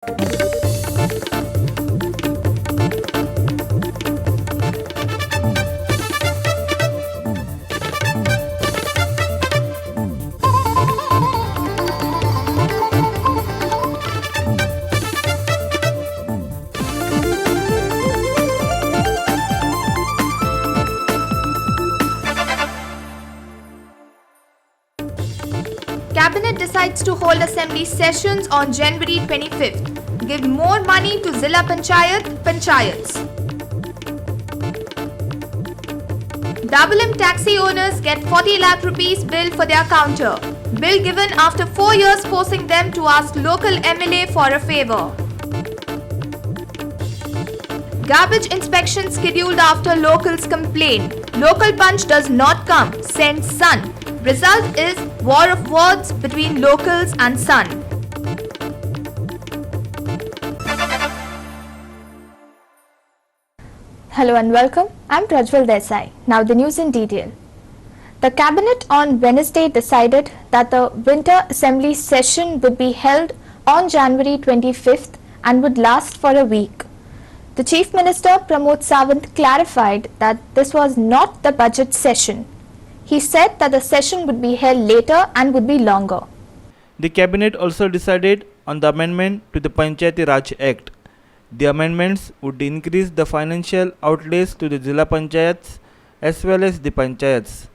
Cabinet decides to hold assembly sessions on January 25th. Give more money to Zilla Panchayats. Dabalim taxi owners get 40 lakh rupees bill for their counter. Bill given after 4 years forcing them to ask local MLA for a favor. Garbage inspection scheduled after locals complain. Local punch does not come, sends Sun. Result is war of words between locals and Sun. Hello and welcome. I'm Prajwal Desai. Now the news in detail. The Cabinet on Wednesday decided that the Winter Assembly session would be held on January 25th and would last for a week. The Chief Minister Pramod Sawant clarified that this was not the budget session. He said that the session would be held later and would be longer. The Cabinet also decided on the amendment to the Panchayati Raj Act. The amendments would increase the financial outlays to the Zilla Panchayats as well as the Panchayats.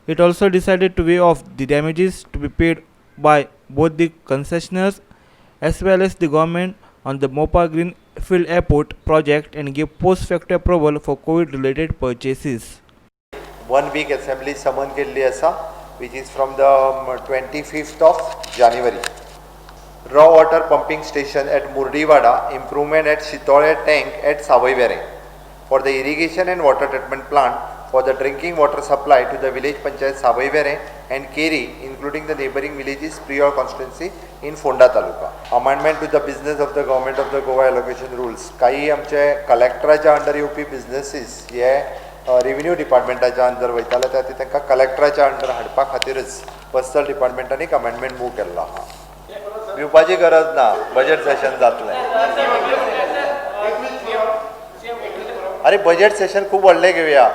It also decided to waive off the damages to be paid by both the concessionaires as well as the government on the Mopa Greenfield Airport project and give post-facto approval for COVID-related purchases. 1 week assembly summon केल्ली आसा, which is from the 25th of January. Raw water pumping station at Murdivada, improvement at Shitole tank at Savaivere. For the irrigation and water treatment plant for the drinking water supply to the village panchayat Savaivere and Keri, including the neighbouring villages Prior constituency in Fonda Taluka. Amendment to the business of the government of the Goa allocation rules. काही आमचे कलेक्टराच्या under येवपी businesses हे revenue डिपार्टमेंटाच्या under वयताले ते तांकां कलेक्टराच्या under हाडपा खातीरच personal डिपार्टमेंटान एक amendment move केल्लो आहा. भिवपाची गरज ना, बजेट सेशन जातलें. अरे बजेट सेशन खूब व्हडलें घेवया.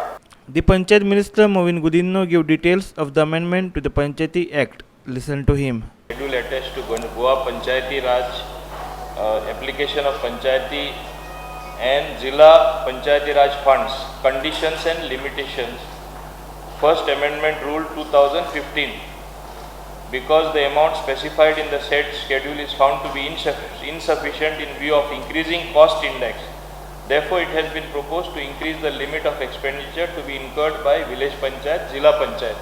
The Panchayat Minister Movin Gudinno gave details of the amendment to the Panchayati Act. Listen to him. Schedule attached to Goa Panchayati Raj, application of Panchayati and Zilla Panchayati Raj funds, conditions and limitations. First Amendment Rule 2015. Because the amount specified in the said schedule is found to be insufficient in view of increasing cost index. Therefore, it has been proposed to increase the limit of expenditure to be incurred by village panchayat, Zilla Panchayat.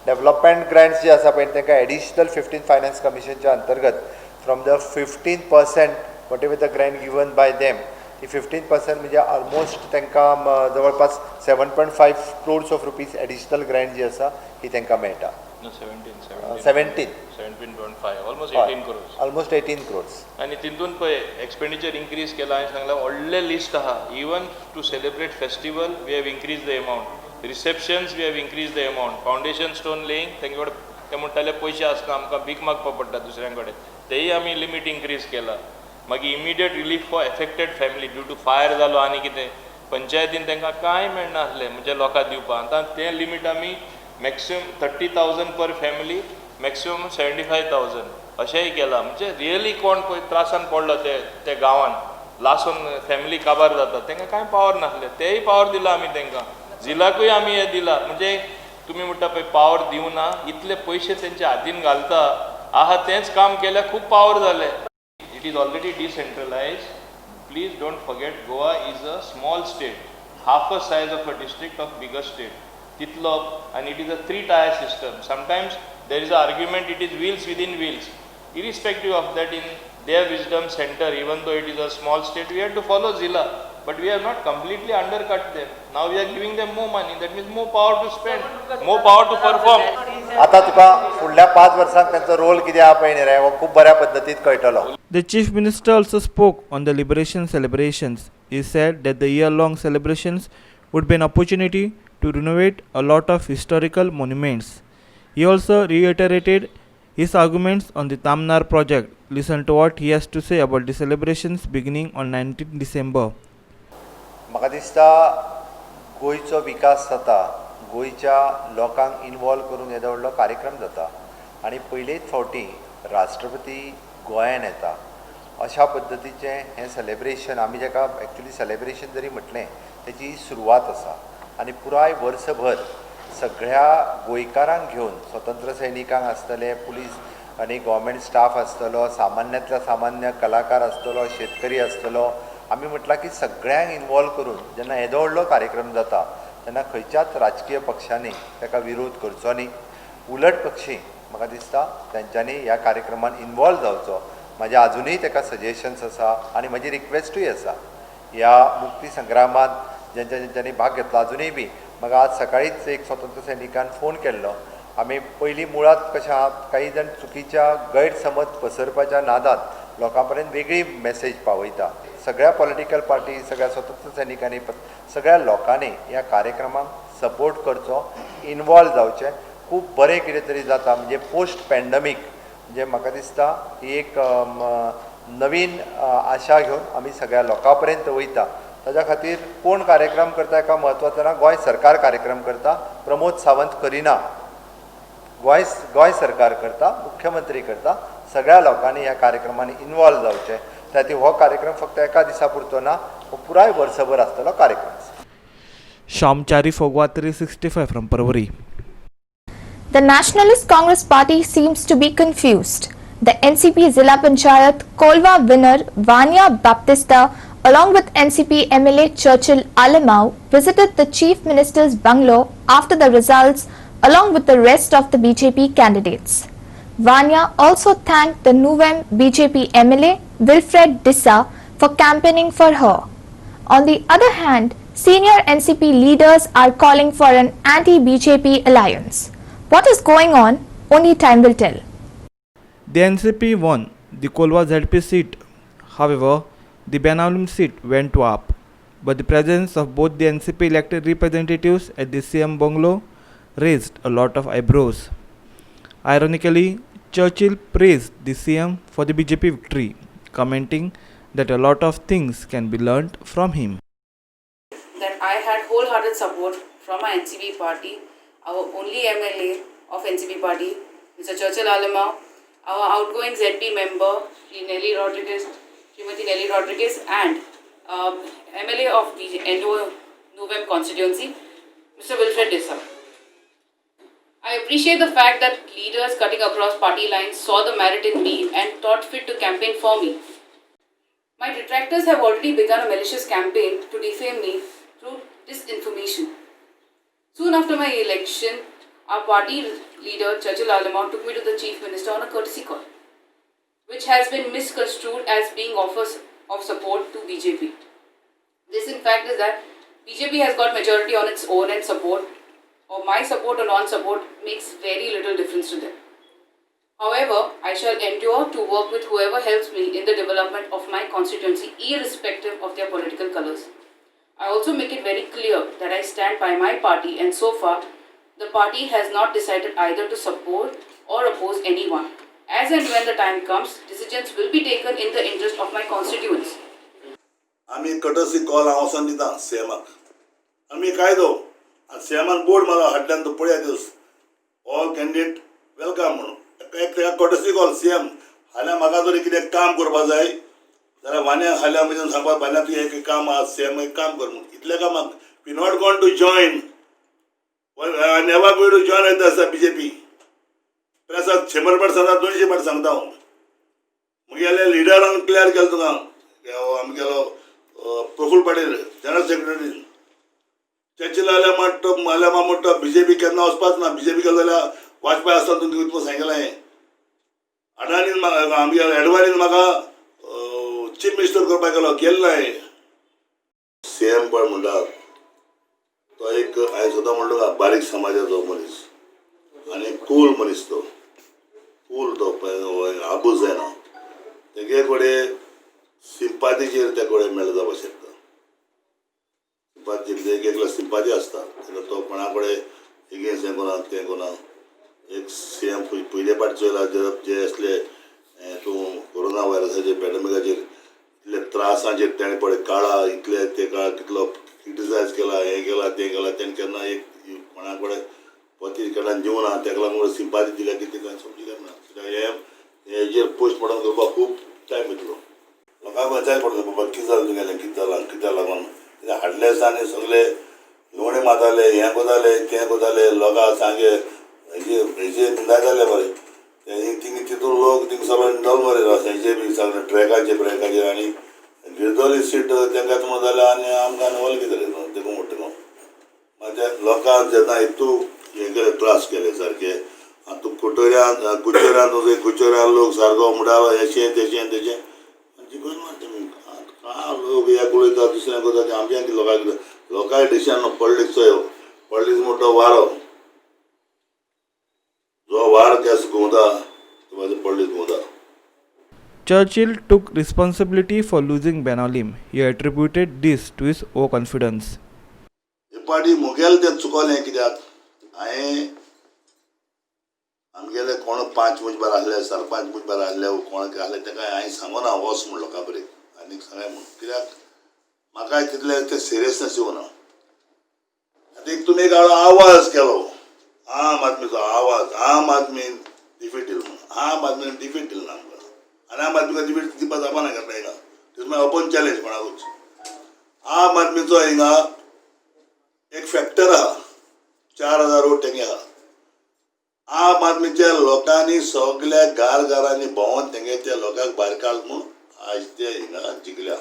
Development grants जे आसा पळय तांकां additional 15th finance कमिशनच्या अंतर्गत from the 15% whatever the grant given by them ती 15% म्हणजे almost तांकां जवळपास 7.5 crores of rupees additional grant जी आसा ही तांकां मेळटा. 17.5 almost 18 crores. Almost 18 crores. आणि तितून पळय एक्सपेंडिचर इन्क्रीज केला हांवें सांगला व्हडले लिस्ट आहा. Even to celebrate festival we have increase the amount. Receptions we have increase the amount. Foundation stone laying तांचे कडेन ते म्हणटाले पयशे आसता आमकां भीक मागपा पडटा दुसऱ्यां कडेन तेय आमी लिमीट इन्क्रीज केला. मागीर immediate relief for affected family due to fire जालो आनी कितें पंचायतीन तांकां कांय मेळनासलें म्हणजे लोकांक दिवपाक. आतां तें लिमीट आमी मॅक्सिमम 30,000 पर फॅमिली, मॅक्सिमम 75,000 अशेंय केलां. म्हणजे रियली कोण पळय त्रासान पडलो ते गांवान लासून फॅमिली काबार जाता तांकां कांय पावर नासलें तेय पावर दिला आमी तांकां. जिल्लाकूय आमी हें दिलां. म्हणजे तुमी म्हणटा पळय पावर दिवं ना, इतले पयशे तेंच्या हातीन घालता आहा तेंच काम केल्यार खूब पावर जालें. It is already decentralised. Please don't forget Goa is a small state, half a size of a district of bigger state. तितलो and it is a 3-tier system. Sometimes there is an argument it is wheels within wheels. Irrespective of that, in their wisdom center, even though it is a small state, we have to follow Zilla, but we have not completely undercut them. Now we are giving them more money. That means more power to spend, more power to perform. आता तुका फुडल्या 5 वर्सांक त्यांचो role कितें आहा पळय न्ही रे हो खूब बऱ्या पद्दतीन कळटलो. The Chief Minister also spoke on the liberation celebrations. He said that the year-long celebrations would be an opportunity to renovate a lot of historical monuments. He also reiterated his arguments on the Tamnar project. Listen to what he has to say about the celebrations beginning on 19 December. म्हाका दिसता गोंयचो विकास जाता गोंयच्या लोकांक involve करून येदो व्हडलो कार्यक्रम जाता आनी पयलेच फावटी राष्ट्रपती गोंयान येता अशा पद्दतीचें हें सेलेब्रेशन आमी जेका एक्चुली सेलेब्रेशन जरी म्हटलें तेची सुरवात आसा आनी पुराय वर्सभर सगळ्या गोंयकारांक घेवन स्वतंत्र सैनिकांक आसतले पुलीस आनी गव्हर्मेंट स्टाफ आसतलो सामान्यांतल्या सामान्य कलाकार आसतलो शेतकरी आसतलो आमी म्हटलां की सगळ्यांक इनवॉल्व करून जेन्ना येदो व्हडलो कार्यक्रम जाता तेन्ना खंयच्याच राजकीय पक्षांनी ताका विरोध करचो न्ही उलट पक्षी म्हाका दिसता तेंच्यांनी ह्या कार्यक्रमान इनवॉल्व जावचो म्हाजे आजुनूय ताका सजेशन्स आसा आनी म्हजी रिक्वेस्टूय आसा ह्या मुक्ती संग्रामांत जेंच्यांनी भाग घेतलो आजुनूय बी म्हाका आज सकाळीच एक स्वतंत्र सैनिकान फोन केल्लो आमी पयलीं मुळात कशें आहा काही जाण चुकीच्या गैरसमज पसरपाच्या नादांत लोकां पर्यंत वेगळी मॅसेज पावयता सगळ्या पॉलिटिकल पार्टी सगळ्या स्वतंत्र सैनिकांनी सगळ्या लोकांनी ह्या कार्यक्रमाक सपोर्ट करचो इनवॉल्व जावचें खूब बरें कितें तरी जाता म्हणजे पोस्ट पॅन्डमीक म्हणजे म्हाका दिसता ही एक नवीन आशा घेवन आमी सगळ्या लोकां पर्यंत वयता ताज्या खातीर कोण कार्यक्रम करता हेका म्हत्वाचो ना गोंय सरकार कार्यक्रम करता प्रमोद सावंत करिना गोंय सरकार करता मुख्यमंत्री करता सगळ्या लोकांनी ह्या कार्यक्रमांनी इनवॉल्व जावचें त्या खातीर हो कार्यक्रम फक्त एका दिसा पुरतो ना हो पुराय वर्सभर आसतलो कार्यक्रम Shamchari Fogwa 365 from Parvari. The Nationalist Congress Party seems to be confused. The NCP Zilla Panchayat Kolwa winner Vanya Baptista along with NCP MLA Churchill Alamau visited the Chief Minister's bungalow after the results along with the rest of the BJP candidates. Vanya also thanked the Nuvem BJP MLA Wilfred Dissa for campaigning for her. On the other hand, senior NCP leaders are calling for an anti-BJP alliance. What is going on? Only time will tell. The NCP won the Kolwa ZP seat. However, the Benalim seat went up. But the presence of both the NCP elected representatives at the CM bungalow raised a lot of eyebrows. Ironically, Churchill praised the CM for the BJP victory, commenting that a lot of things can be learnt from him. That I had wholehearted support from my NCP party, our only MLA of NCP party, Mr. Churchill Alamau, our outgoing ZP member, Srimati Nelly Rodriguez, and MLA of the Nuvem constituency, Mr. Wilfred Dissa. I appreciate the fact that leaders cutting across party lines saw the merit in me and thought fit to campaign for me. My detractors have already begun a malicious campaign to defame me through disinformation. Soon after my election, our party leader Churchill Alamau took me to the Chief Minister on a courtesy call, which has been misconstrued as being offers of support to BJP. This in fact is that BJP has got majority on its own and support, or my support or non-support makes very little difference to them. However, I shall endure to work with whoever helps me in the development of my constituency irrespective of their political colours. I also make it very clear that I stand by my party and so far, the party has not decided either to support or oppose anyone. As and when the time comes, decisions will be taken in the interest of my constituents. आम्ही courtesy call हांव दिता सीएमाक आम्ही कायदो सीएमान board मला हाडल्यान तो पळया दिवस all candidate welcome म्हणून एक कटसी कॉल सीएम हाल्या म्हाका जरी कितें काम करपा जाय जाल्यार वान्या हाल्या म्हणजे सांगपा भायल्या तूं एक काम आहा सीएम एक काम कर म्हणून इतल्या कामाक we not gone to join never going to join at the BJP प्रेसाक 100 फावट सांगता 200 फावट सांगता हांव मुगेल्या लिडरांक क्लियर केलो तुका आमगेलो Prafulla Patil general secretary Churchill आल्या म्हणटा बीजेपी केन्ना वचपाच ना बीजेपी गेलो जाल्यार वाजपेयी आसतना तुमकां सांगलें अडानीन आमगे एडवाणीन म्हाका चीफ मिनिस्टर करपाक गेलो नाय सीएम पळय म्हणटा तो एक हांवें सुद्दां म्हणलो बारीक समाजाचो मनीस आनी कूल मनीस तो कूल तो आबूज जायना तेगे कडेन सिंपातीचेर त्या कडेन मेळ जावपाक शकता सिंपाती एकला सिंपाती आसता तेका तो कोणा कडेन एगेन्स्ट हें कोना तें कोना एक सीएम पयले पाट चोयला जे असले तूं कोरोना व्हायरसाचे पॅन्डेमिकाचेर इतले त्रासांचेर तेणें पळय काळा इतले ते काळ कितलो क्रिटिसायज केला हें केला तें केला तेणें केन्ना एक कोणा कडेन पती कडल्यान जिवना ताका लागून सिंपाती दिल्या की तें समजी करना कित्याक हेजेर पोस्टमॉर्टम करपाक खूब टायम वयतलो लोकांक विचार पडटा बाबा कितें जालें तुगेलें कितें जालां कित्याक लागून कित्याक हाडले दिसांनी सगळे लोणे माताले हें कोताले तें कोताले लोकांक सांगे हेजे निंदायताले मरे थिंग तितून लोक थिंग सगळो इंडॉल मरे हेजे बी सगळे ब्रेकाचेर आनी गिरदोली सीट तांकां म्हणून जालें आनी आमकां वल कितें देखून म्हणटा न्हू मागीर ते लोकांक जेन्ना हितू हें केले त्रास केले सारके आतां तूं कुचोऱ्यान लोक सारको म्हणटालो हेचें तेचें जिखून मारता लोक एक उलयता दुसऱ्यांक कोता तें आमच्या लोकांक डिसिजन पॉलिटिक्स म्हणटा वारो जो वार केस घुंवता तो पॉलिटिक्स घुंवता. Churchill took responsibility for losing Benalim. He attributed this to his overconfidence. हे पाटी मुगेल तें चुकलें कित्याक हांवें आमगेले कोण 5 मुजबार आसले सरपंच मुजबार आसले कोण आसले ताका हांवें सांगूना वच म्हूण लोकां बरें आनी सांगलें म्हूण कित्याक म्हाका तितलें तें सिरियसनेस येवना. आतां एक तुमी एक आवाज केलो आम आदमीचो आवाज आम आदमी डिफीट दिलो म्हणून आम आदमीन डिफीट दिलो ना आमकां आनी आम आदमीका डिफीट दिवपा जावपा ना करता हिंगा इट माय ओपन चॅलेंज कोणाकूच. आम आदमीचो हिंगा एक फॅक्टर आहा 4000 वोट तेंगे आहा. आम आदमीच्या लोकांनी सगळ्या घरांनी भोंवून तेंगे त्या लोकांक भायर काड म्हूण आज ते हिंगा जिखल्या.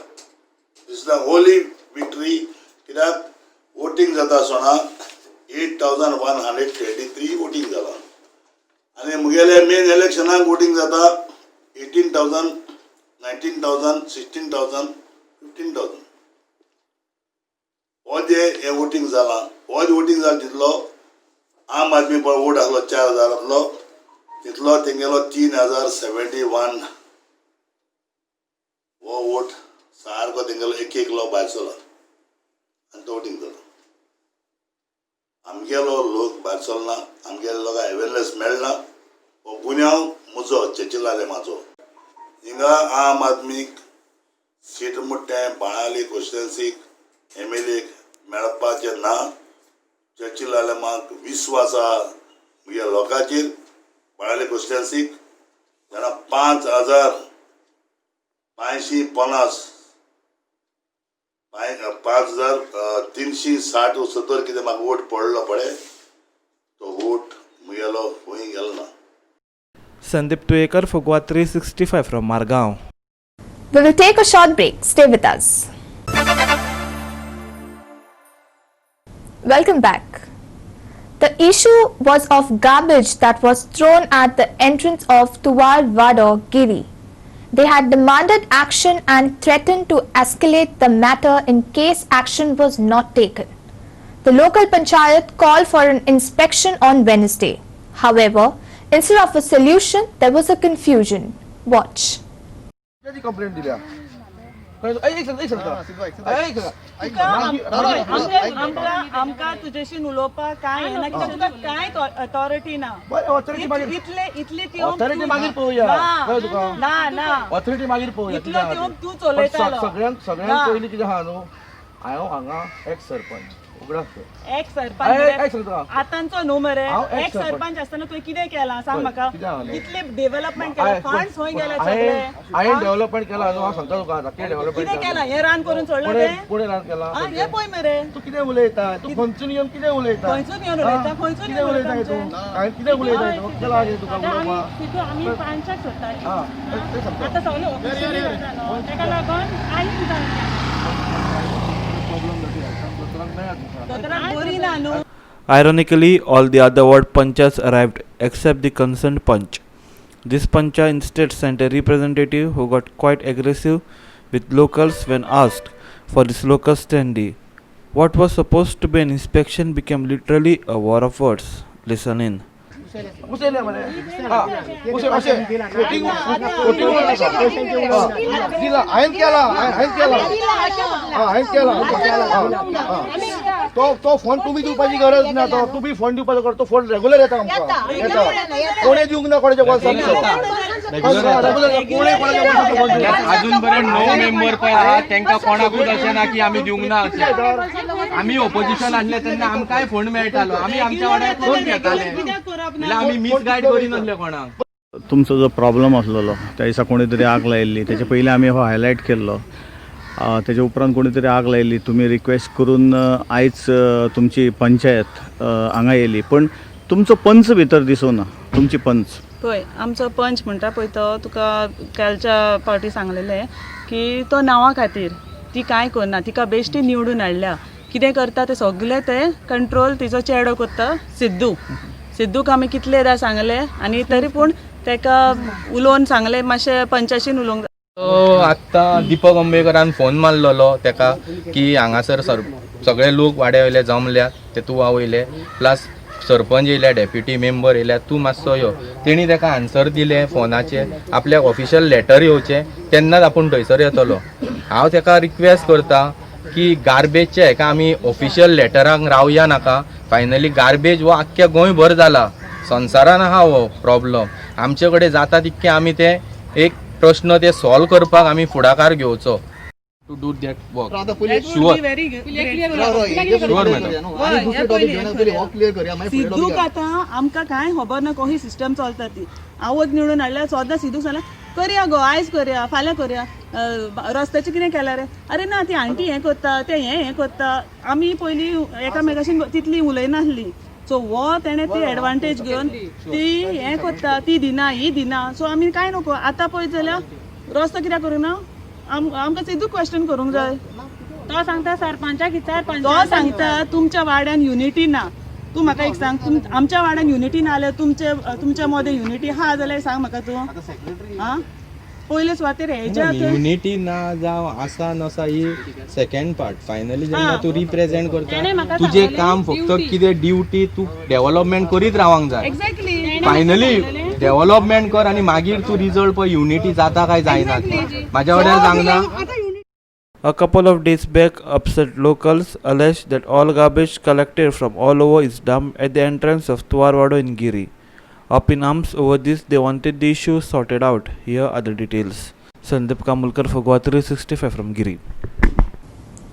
दिस द होली विक्ट्री कित्याक वोटींग जाता आसतना 8123 वोटींग जालां आनी मुगेले मेन इलेक्शनाक वोटींग जाता 18,000 19,000 16,000 15,000 हो जे हे वोटींग जालां हो वोटींग जाला तितलो आम आदमी पळय वोट आसलो 4000 तितलो तेंगेलो 3071 हो वोट सारको तेंगेलो एक भायर सरला आनी तो वोटींग जाला. आमगेलो लोक भायर सरना आमगेले लोकांक अवेरनेस मेळना हो गुन्यांव म्हजो चेचिलाले म्हाजो. हिंगा आम आदमीक सीट म्हणटें बाणावली कॉन्स्टिट्युएन्सीक MLAक मेळपाचें ना. चर्चिल म्हाका विश्वास आहा म्हज्या लोकांचेर बाणावली कॉन्स्टिट्युएन्सीक जेन्ना 5360 कितें म्हाका वोट पडलो पळय तो वोट म्हगेलो खंय गेलो ना. Sandeep Tuekar, Fogwa 365 from Margaon. We will take a short break. Stay with us. Welcome back. The issue was of garbage that was thrown at the entrance of Tuwar Wado Giri. They had demanded action and threatened to escalate the matter in case action was not taken. The local panchayat called for an inspection on Wednesday. However, instead of a solution, there was a confusion. Watch. Complaint दिल्या आमकां तुजेशी उलोवपाक काय येना कित्याक तुका कांय authority ना. इतले authority मागीर पळोवया ना ऑथॉरिटी मागीर पळोवया इतलो तूं चलयतालो. सगळ्यांक पयलीं कितें आहा न्हू हांव हांगा एक्स सरपंच एक्स सरपंच आतांचो न्हू मरे एक्स सरपंच आसतना तुवें कितें केलां सांग म्हाका. इतले डेव्हलपमेंट केला फंड्स खंय गेले सगळे. हांवें डेव्हलपमेंट केला न्हू हांव सांगता तुका कितें डेव्हलपमेंट कितें केलां हें रान करून सोडलां तें कोणें रान केलां हें पळय मरे. तूं कितें उलयता तूं खंयसून येवन कितें उलयता खंयसून येवन उलयता खंयसून कितें उलयता तूं हांवें कितें उलयता तूं केलां तुका उलोवपाक आमी पांचाक सोदतालीं आतां सगळें तेका लागून आनी Ironically, all the other ward panchayats arrived except the concerned panch. This pancha instead sent a representative who got quite aggressive with locals when asked for this local standee. What was supposed to be an inspection became literally a war of words. Listen in. दिला हांवें केला तो phone तुम्ही दिवपाची गरज ना. तो तुम्ही फोन दिवपाचो करतो. फोन रेग्युलर येता आमकां येता. कोणे दिवंक ना कोणाच्या वर्सांचो अजून पर्यंत 9 मेंबर पळय आहात तांकां कोणाकूच अशें ना की आमी दिवंक ना अशें. आमी ऑपोजिशन आसले तेन्ना आमकांय फोन मेळटालो. आमी आमच्या वाड्यार फोन घेताले म्हणल्यार आमी मिसगायड करिनासले कोणाक. तुमचो जो प्रॉब्लम आसलेलो त्या दिसा कोणी तरी आग लायिल्ली तेचे पयलीं आमी हो हायलायट केल्लो. तेजे उपरांत कोणी तरी आग लायिल्ली तुमी रिक्वेस्ट करून आयज तुमची पंचायत हांगा येयली. पण तुमचो पंच भितर दिसूना. तुमची पंच पळय आमचो पंच म्हणटा पळय तो तुका कालच्या पावटी सांगलेलें की तो नांवा खातीर ती कांय करना. तिका बेश्टी निवडून हाडल्या. कितें करता ते सगळे ते कंट्रोल तिचो चेडो करता सिद्धूक आमी कितलेदा सांगलें आनी तरी पूण ताका उलोवन सांगलें मातशें पंचायतीन उलोवंक. आत्तां दीपक अंबेकरान फोन मारलेलो ताका की हांगासर सगळे लोक वाड्या वयले जमल्यात ते तूं वयले प्लस सरपंच येयल्या डेप्युटी मेंबर येयल्या तूं मातसो यो. तेणी ताका आन्सर दिलें फोनाचेर आपल्याक ऑफिशियल लेटर येवचें तेन्नाच आपूण थंयसर येतलो. हांव ताका रिक्वेस्ट करता की गार्बेजच्या हाका आमी ऑफिशियल लेटरांक रावया नाका. फायनली गार्बेज हो आख्ख्या गोंयभर जाला. संवसारान आहा हो प्रॉब्लम. आमचे कडेन जाता तितके आमी ते एक प्रश्न ते सॉल्व करपाक आमी फुडाकार घेवचो. To do that work sure सिद्धूक आतां आमकां कांय खबर ना कशी सिस्टम चलता ती. हांवच निवडून हाडल्या सद्दां सिद्धूक सांगलें करया गो आयज करया फाल्यां करया. रस्त्याचें कितें केलां रे. अरे ना ती आंटी हें करता ते हें करता. आमी पयलीं एकामेकाशी तितली उलयनासली. सो हो तेणें ती एडवांटेज घेवन ती हें करता ती दिना ही दिना. सो आमी कांय नको. आतां पळयत जाल्यार रस्तो कित्याक करूना आमकां सिद्धूक क्वेश्चन करूंक जाय. तो सांगता सरपंचाक तो सांगता तुमच्या वाड्यान युनिटी ना. तूं म्हाका एक सांग आमच्या वाड्यान युनिटी ना जाल्यार तुमच्या मदें युनिटी आहा जाल्यार सांग म्हाका तूं. आं पयले सुवातेर हेज्या युनिटी ना जावं आसा नसा ही सेकंड पार्ट. फायनली जेन्ना तूं रिप्रेझेंट करता तुजें काम फक्त कितें ड्युटी तूं डेव्हलपमेंट करीत रावंक जाय. फायनली डेव्हलपमेंट कर आनी मागीर तूं रिजल्ट पळय युनिटी जाता काय जायना म्हाज्या वाड्यार सांगना. A couple of days back, upset locals alleged that all garbage collected from all over is dumped at the entrance of Tuarwado in Giri. Up in arms over this, they wanted the issue sorted out. Here are the details. Sandeep Kamulkar for Goa 365 from Giri.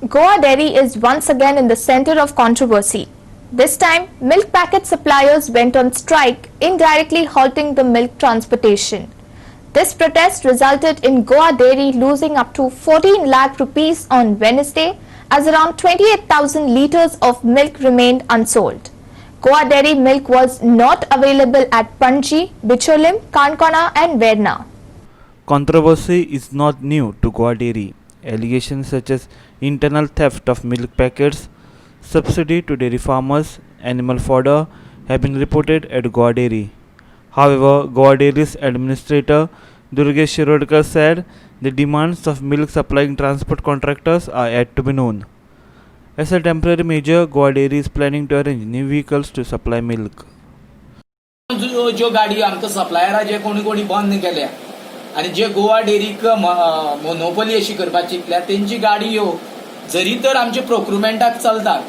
Goa Dairy is once again in the center of controversy. This time, milk packet suppliers went on strike, indirectly halting the milk transportation. This protest resulted in Goa Dairy losing up to 14 lakh rupees on Wednesday as around 28,000 litres of milk remained unsold. Goa Dairy milk was not available at Panji, Bicholim, Kankana and Verna. Controversy is not new to Goa Dairy. Allegations such as internal theft of milk packets, subsidy to dairy farmers, animal fodder have been reported at Goa Dairy. However, Goa Dairy's administrator Durgesh Shirodkar said the demands of milk supplying transport contractors are yet to be known. As a temporary measure, Goa Dairy is planning to arrange new vehicles to supply milk. ज्यो गाडी आमकां सप्लायरा जे कोणी बंद केल्या आनी जे Goa डेरीक monopoly अशी करपाची चिंतल्या तेंची गाडी ह्यो जरी तर आमचे प्रोक्रुमेंटाक चलतात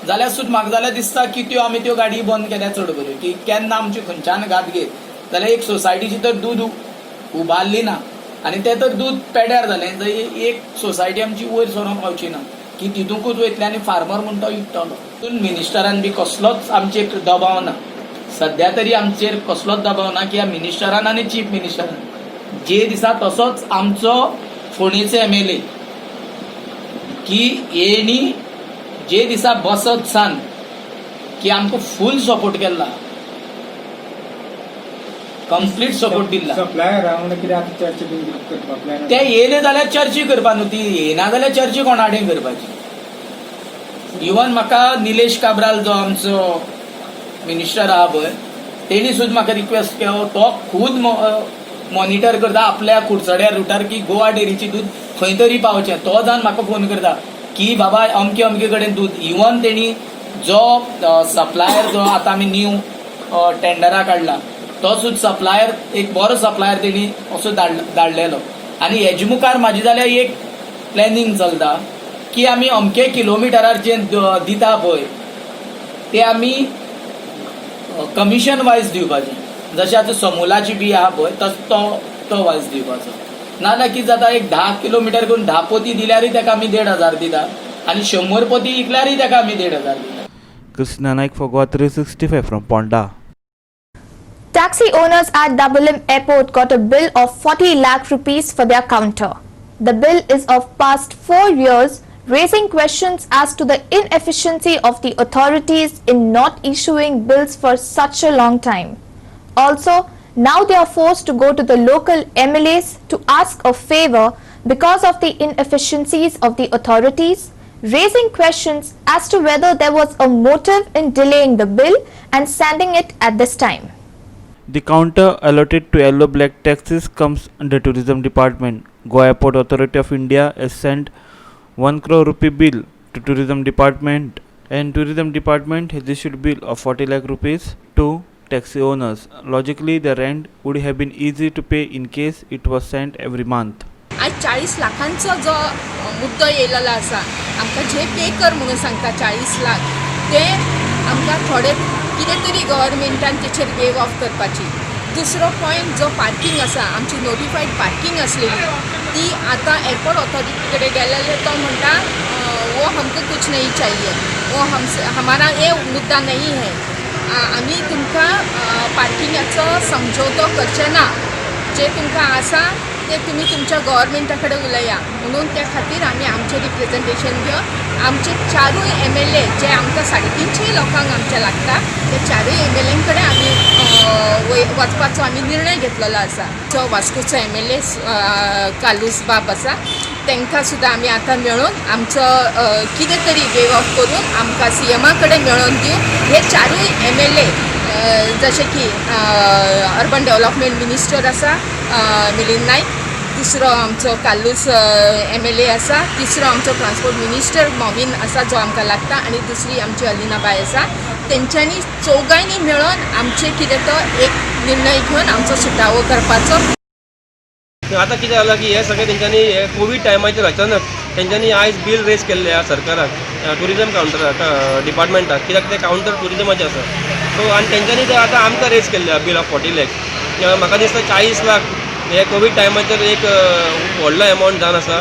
जाल्यार सुद्दां म्हाका जाल्यार दिसता की त्यो आमी त्यो गाडी बंद केल्या चड बऱ्यो. की केन्ना आमची खंयच्यान घात घेत जाल्यार एक सोसायटीची तर दूद उबारली ना आनी तें तर दूद पेड्यार जालें जंय एक सोसायटी आमची वयर सरोंक पावची ना की तितूंकूच वयतले आनी फार्मर म्हणून तो विकतलो. तितून मिनिस्टरान बी कसलोच आमचेर दबाव ना. सध्या तरी आमचेर कसलोच दबाव ना की मिनिस्टरान आनी चीफ मिनिस्टरान जे दिसा तसोच आमचो फोंडेचो MLA की येणी जे दिसा बसत सान की आमकां फूल सपोर्ट केला कंप्लीट सपोर्ट दिला. ते येयले जाल्यार चर्चा करपा न्हू ती येना जाल्यार चर्चा कोणा कडेन करपाची. इवन म्हाका निलेश काब्राल जो आमचो मिनिस्टर आहा पळय तेणी सुद्दां म्हाका रिक्वेस्ट केलो. तो खूद मॉनिटर करता आपल्या कुडचड्या रुटार की गोवा डेरीची दूध खंय तरी पावचें. तो जावन म्हाका फोन करता की बाबा अमके अमके कडेन दूध. इवन तेणी जो सप्लायर जो आतां आमी न्यू टेंडरा काडला तो सुद्दां सप्लायर एक बरो सप्लायर तेणी असो धाडलेलो. आनी हेजे मुखार म्हाजी जाल्यार एक प्लॅनिंग चलता की आमी अमके किलोमिटरार जे दिता पळय ते आमी कमिशन वायज दिवपाचें. जशें आतां समोलाची बी आहा पळय तो वायज दिवपाचो. नाजाल्यार कितें जाता एक 10 किलोमिटर करून 10 पोती दिल्यारूय ताका आमी 1,500 दिता आनी 100 पोती विकल्यारूय ताका आमी 1,500 दिता. Krishna Naik for GOA 365 from Ponda. Taxi owners at Dabolim Airport got a bill of 40 lakh rupees for their counter. The bill is of past 4 years, raising questions as to the inefficiency of the authorities in not issuing bills for such a long time. Also, now they are forced to go to the local MLAs to ask a favor because of the inefficiencies of the authorities, raising questions as to whether there was a motive in delaying the bill and sending it at this time. The counter allotted to yellow black taxis comes under Tourism Department. Goa Airport Authority of India has sent 1 crore rupee bill to Tourism Department, and Tourism Department has issued bill of 40 lakh rupees to taxi owners. Logically, the rent would have been easy to pay in case it was sent every month. आज 40 लाखांचो जो मुद्दो येयलेलो आसा आमकां जे पे कर म्हणून सांगता 40 लाख ते आमकां थोडे कितें तरी गव्हर्मेंटान तेचेर वेव ऑफ करपाची. दुसरो पॉयंट जो पार्किंग आसा आमची नोटिफाईड पार्किंग असलेली ती आता एअरपोर्ट ऑथॉरिटी कडेन गेलेले तो म्हणटा वो हमको कुछ नहीं चाहिए, वो हमारा ये मुद्दा नहीं है, आम्ही तुमकां पार्किंगाचो समझोतो करचे ना, जे तुमकां आसा ते तुम्ही तुमच्या गव्हर्मेंटा कडेन उलया म्हणून त्या खातीर आमी आमचें रिप्रेझेंटेशन घेवन आमचे 4 MLA जे आमकां 350 लोकांक आमचे लागता ते 4 MLA कडेन आमी वचपाचो आमी निर्णय घेतलेलो आसा. जो वास्कोचो MLA कालूस बाब आसा तांकां सुद्दां आमी आतां मेळून आमचो कितें तरी वेव ऑफ करून आमकां CMA कडेन मेळोवन दिवन हे 4 MLA जशें की अर्बन डेव्हलपमेंट मिनिस्टर आसा मिलिंद नाईक, दुसरो आमचो कालूस MLA आसा, तिसरो आमचो ट्रान्सपोर्ट मिनिस्टर मोमीन आसा जो आमकां लागता आनी दुसरी आमची अलिनाबाई आसा. तेंच्यांनी चौगांयनी मेळोन आमचे कितें तो एक निर्णय घेवन आमचो सुटावो करपाचो. आता कितें जालां की हे सगळे तेंच्यांनी कोवीड टायमाचेर अचानक तेंच्यांनी आयज बिल रेज केल्ले आसा सरकाराक टुरिजम कावंटराक डिपार्टमेंटाक, कित्याक ते कावंटर टुरिजमाचे आसा. सो आनी तेंच्यांनी ते आतां आमकां रेज केल्ले बिल ऑफ 40 lakhs. म्हाका दिसता 40 लाख हे कोवीड टायमाचेर एक व्हडलो एमावंट जावन आसा.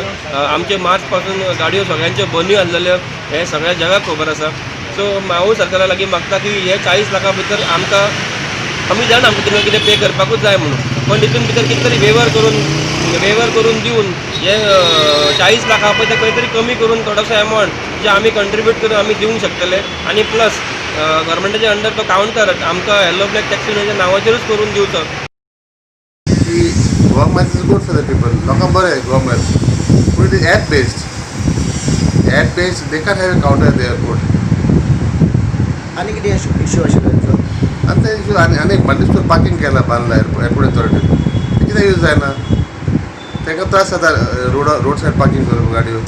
आमचे मार्च पासून गाडयो सगळ्यांच्यो बंदी आसलेल्यो हे सगळ्या जगाक खबर आसा. सो हांव सरकारा लागीं मागता की हे 40 लाखा भितर आमकां आमी जाण आमकां कितें कितें पे करपाकूच जाय म्हणून, पण तितून भितर कितें तरी वेवर करून दिवन हे 40 लाखा पळय ते खंय तरी कमी करून थोडोसो एमावंट जे आमी कंट्रिब्यूट करून आमी दिवंक शकतले आनी प्लस गव्हर्मेंटाच्या अंडर तो कावंटर आमकां येलो ब्लॅक टॅक्सी नांवाचेरूच करून दिवचो. Government is good for the people. लोकांक बरें आहे government. But it is ad based. Ad based, they can't have a counter at the airport. आणि किती इश्यू अशें त्यांचो आणि ते इश्यू आणि मल्टीस्टोर पार्किंग केला बांदला एअरपोर्ट अथॉरिटी कितें यूज जायना. तांकां त्रास जाता रोड सायड पार्किंग करप गाडयो.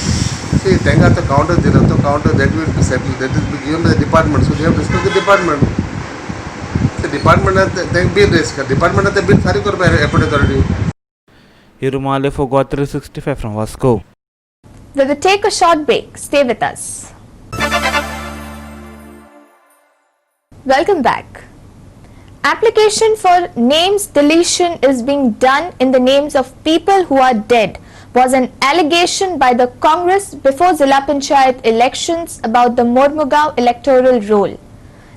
सी तांकां आतां कावंटर दिला तो counter that will be settle that is be given by the department. So they have discuss the department. ते डिपार्टमेंटान तांकां बिल रेज कर डिपार्टमेंटान ते बिल फारीक करपा airport authority. Hirumale for GOA 365 from Vasco. We will take a short break. Stay with us. Welcome back. Application for names deletion is being done in the names of people who are dead was an allegation by the Congress before Zilla Panchayat elections about the Mormugaon electoral roll.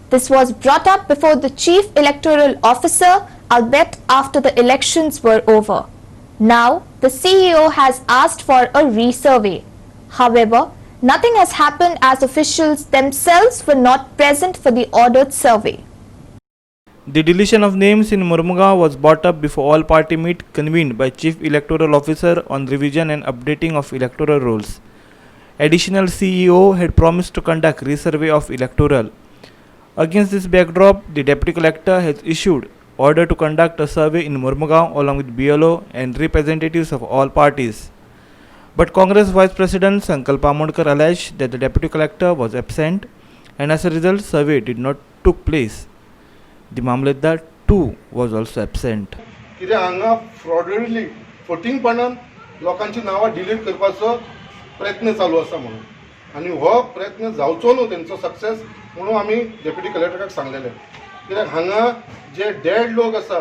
This was brought up before the Chief Electoral Officer, albeit after the elections were over. Now, the CEO has asked for a resurvey. However, nothing has happened as officials themselves were not present for the ordered survey. The deletion of names in Mormugaon was brought up before all party meet convened by Chief Electoral Officer on revision and updating of electoral rolls. Additional CEO had promised to conduct resurvey of electoral. Against this backdrop, the Deputy Collector has issued order to conduct a survey in Mormugaon along with BLO and representatives of all parties. But Congress Vice President Sankalp Amodkar alleged that the Deputy Collector was absent and as a result survey did not took place. The Mamlatdar too was also absent. कित्याक हांगा फ्रॉडुलंटली 14 लोकांची नांवां delete करपाचो प्रयत्न चालू आसा म्हणून आनी हो प्रयत्न जावचो न्हू तेंचो सक्सेस म्हणून आमी डेप्युटी कलेक्टराक सांगलेले कित्याक हांगा जे डेड लोक आसा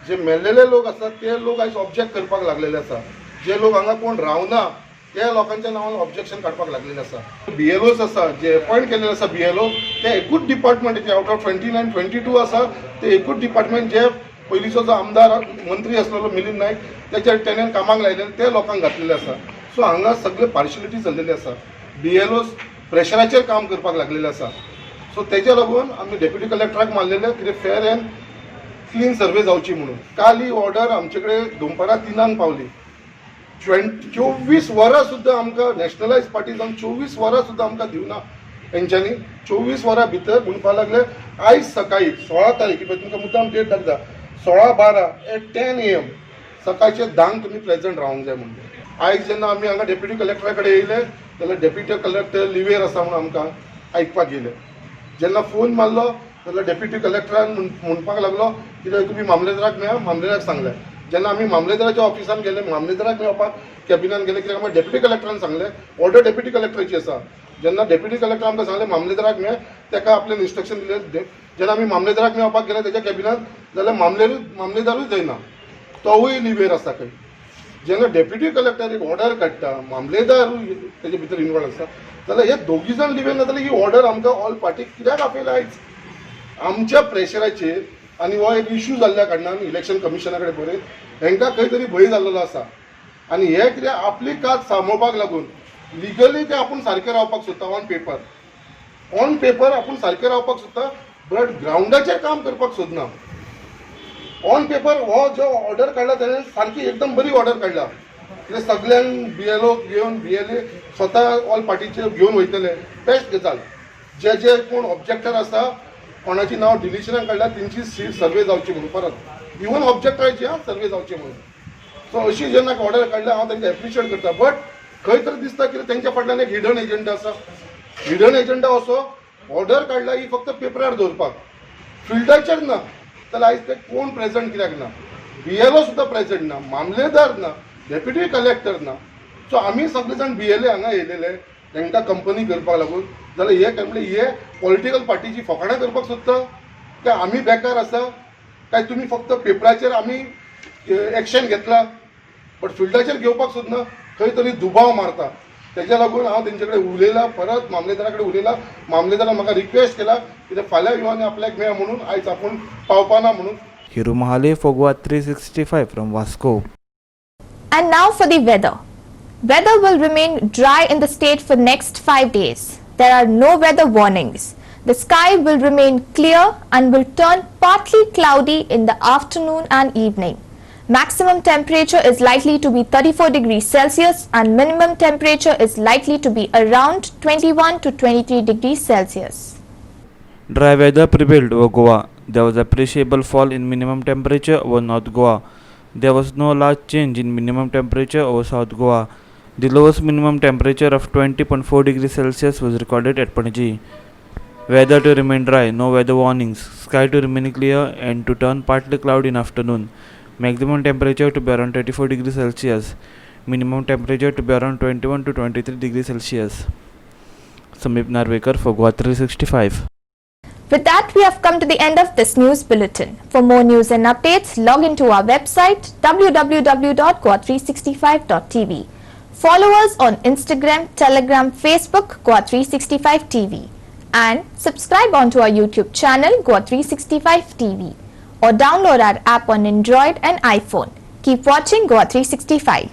जे मेल्लेले लोक आसा ते लोक आयज ऑब्जेक्ट करपाक लागलेले आसा जे लोक हांगा कोण रावना त्या लोकांच्या नांवान ऑब्जेक्शन काडपाक लागलेले आसा BLOs आसा जे अपॉयंट केलेले आसा BLO ते एकूच डिपार्टमेंटाचे आउट ऑफ 22 आसा ते एकूच डिपार्टमेंट जे पयलींचो जो आमदार मंत्री आसलेलो मिलिंद नायक त्याच्या तेणेन कामाक लायलेले ते लोकांक घातलेले आसा सो हांगा सगळे पार्शलिटी चल्लेली आसा BLOs प्रेशराचेर काम करपाक लागलेले आसा सो तेच्या लागून आमी डेप्युटी कलेक्टराक मारलेले कितें फेअर एंड क्लीन सर्वे जावची म्हणून काल ही ऑर्डर आमचे कडेन दनपारां 3 पावली 24 वरां सुद्दां आमकां नॅशनलायज पार्टी जावन 24 वरां सुद्दां आमकां दिवना तेंच्यांनी 24 वरां भितर म्हणपाक लागले आयज सकाळी 16 तारीख तुमकां मुद्दाम डेट दाखयता 16/12 at 10 AM सकाळचे 10 तुमी प्रेझेंट रावंक जाय म्हणून आयज जेन्ना आमी हांगा डेप्युटी कलेक्टरा कडेन येयले जाल्यार डेप्युटी कलेक्टर लिवेर आसा म्हणून आमकां आयकपाक येयलें जेन्ना फोन मारलो जाल्यार डेप्युटी कलेक्टरान म्हणपाक लागलो कित्याक तुमी मामलेदाराक मेळा मामलेदाराक सांगलें जेन्ना आमी मामलेदाराच्या ऑफिसान गेले मामलेदाराक मेळपाक कॅबिनान गेले कित्याक आमकां डेप्युटी कलेक्टरान सांगलें ऑर्डर डेप्युटी कलेक्टराची आसा जेन्ना डेप्युटी कलेक्टर आमकां सांगलें मामलेदाराक मेळ ताका आपलें इन्स्ट्रक्शन दिलें जेन्ना आमी मामलेदाराक मेळपाक गेले तेच्या कॅबिनान जाल्यार मामलेदारूच जायना तोवूय लिवेर आसा खंय जेन्ना डेप्युटी कलेक्टर एक ऑर्डर काडटा मामलेदारूय तेजे भितर इन्वॉल्व आसा जाल्यार हे दोगी जाण लिवेर ना जाल्यार ही ऑर्डर आमकां ऑल पार्टीक कित्याक आपयला आयज आमच्या प्रेशराचेर आनी हो एक इश्यू जाल्ल्या कारणान इलेक्शन कमिशना कडेन बरयत हांकां खंय तरी भंय जाल्लो आसा आनी हे कितें आपली कात सांबाळपाक लागून लिगली ते आपूण सारकें रावपाक सोदता ऑन पेपर आपूण सारकें रावपाक सोदता बट ग्रावंडाचेर काम करपाक सोदना ऑन पेपर हो जो ऑर्डर काडला तेणें सारकी एकदम बरी ऑर्डर काडला कित्याक सगळ्यांक BLO घेवन BLA स्वता ऑल पार्टीचे घेवन वयतले बेस्ट गजाल जे कोण ऑब्जेक्टर आसा कोणाची नांव डिलिशनाक काडला तेंची सीट सर्वे जावची म्हणून परत इवन ऑब्जेक्टराची सर्वे जावची म्हणून सो अशी जेन्ना ऑर्डर काडल्या हांव तांकां एप्रिशिएट करता बट खंय तरी दिसता की तेंच्या फाटल्यान एक हिडन एजेंडा आसा हिडन एजेंडा असो ऑर्डर काडला ही फक्त पेपरार दवरपाक फिल्डाचेर ना जाल्यार आयज ते कोण प्रेझेंट कित्याक ना BLO सुद्दां प्रेझेंट ना मामलेदार ना डेप्युटी कलेक्टर ना सो आमी सगळे जाण BLA हांगा येयलेले तांकां कंपनी करपाक लागून जाल्यार हे पॉलिटिकल पार्टीची फकाणां करपाक सोदता काय आमी बेकार आसा काय तुमी फक्त पेपराचेर आमी एक्शन घेतला बट फिल्डाचेर घेवपाक सोदना खंय तरी दुबाव मारता तेच्या लागून हांव तेंचे कडेन उलयला परत मामलेदारा कडेन उलयला मामलेदारान म्हाका रिक्वेस्ट केला कित्याक फाल्यां येवन आपल्याक मेळ म्हणून आयज आपूण पावपाना म्हणून Hiru Mahale फोगवा 365 from Vasco. And now for the weather. Weather will remain dry in the state for next 5 days. There are no weather warnings. The sky will remain clear and will turn partly cloudy in the afternoon and evening. Maximum temperature is likely to be 34 degrees Celsius and minimum temperature is likely to be around 21 to 23 degrees Celsius. Dry weather prevailed over Goa. There was appreciable fall in minimum temperature over North Goa. There was no large change in minimum temperature over South Goa. The lowest minimum temperature of 20.4 degrees Celsius was recorded at Panaji. Weather to remain dry, no weather warnings. Sky to remain clear and to turn partly cloudy in afternoon. Maximum temperature to be around 34 degrees Celsius. Minimum temperature to be around 21 to 23 degrees Celsius. Samip Narvekar for Goa 365. With that, we have come to the end of this news bulletin. For more news and updates, log into our website www.goa365.tv. Follow us on Instagram, Telegram, Facebook, Goa365 TV. And subscribe onto our YouTube channel, Goa365 TV. Or download our app on Android and iPhone. Keep watching Goa365.